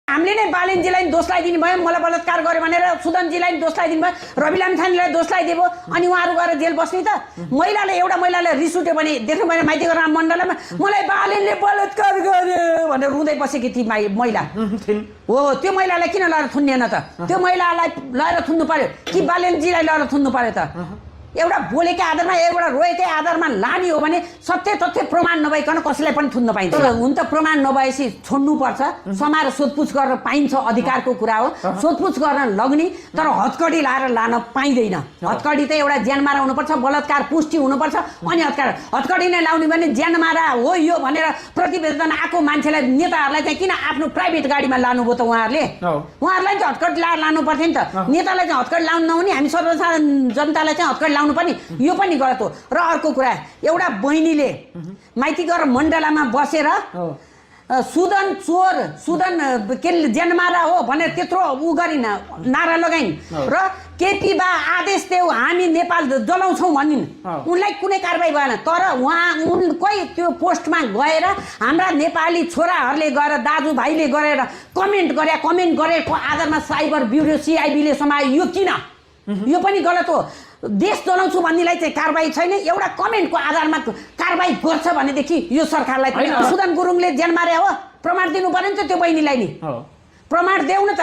हामीले नै बालेनजीलाई दोष लगाइदिनु भयो, मलाई बलात्कार गर्यो भनेर सुदनजीलाई दोष लगाइदिनु भयो, रवि लामिछानेलाई दोष लगाइदियो अनि उहाँहरू गएर जेल बस्ने त। एउटा महिलाले रिस उठ्यो भने देख्नु भएन माइतीको राम मण्डलमा मलाई बालेनले बलात्कार गर्यो भनेर रुँदै बसेकी थिए महिला हो। त्यो महिलालाई किन लगेर थुनिएन त? त्यो महिलालाई लगेर थुन्नु पर्यो कि बालेनजीलाई लगेर थुन्नु पर्यो त? एउटा बोलेकै आधारमा एउटा रोएकै आधारमा लाने हो भने सत्य तथ्य प्रमाण नभइकन कसैलाई पनि थुन्न पाइन्छ। हुन त प्रमाण नभएपछि छोड्नुपर्छ, समाएर सोधपुछ गर्न पाइन्छ, अधिकारको कुरा हो। सोधपुछ गर्न लग्ने तर हतकडी लाएर लान पाइँदैन। हतकडी त एउटा ज्यानमारा हुनुपर्छ, बलात्कार पुष्टि हुनुपर्छ अनि हतकडी नै लाउने भने ज्यानमारा हो यो भनेर प्रतिवेदन आएको मान्छेलाई नेताहरूलाई चाहिँ किन आफ्नो प्राइभेट गाडीमा लानुभयो त? उहाँहरूलाई चाहिँ हतकडी लाएर लानु पर्थ्यो नि त। नेतालाई चाहिँ हतकडी लाउनु नहुने, हामी सर्वसाधारण जनतालाई चाहिँ हतकडी लाउनु पनि यो पनि गलत हो। र अर्को कुरा, एउटा बहिनीले माइती गएर मण्डलामा बसेर सुदन चोर, सुदन के ज्यानमारा हो भनेर त्यत्रो उ गरिन, नारा लगाइन् र केपी बा आदेश देऊ हामी नेपाल जलाउँछौँ भनिन्। उनलाई कुनै कारबाही भएन। तर उनकै त्यो पोस्टमा गएर हाम्रा नेपाली छोराहरूले गएर दाजुभाइले गरेर कमेन्ट गरेको आधारमा साइबर ब्युरो CIB ले समायो। यो किन? यो पनि गलत हो। देश जलाउँछु भन्नेलाई चाहिँ कारबाही छैन, एउटा कमेन्टको आधारमा कारबाही गर्छ भनेदेखि यो सरकारलाई पनि सुदन गुरुङले जेल मारे हो, प्रमाण दिनु पर्यो नि त त्यो बहिनीलाई नि, प्रमाण देऊ न त।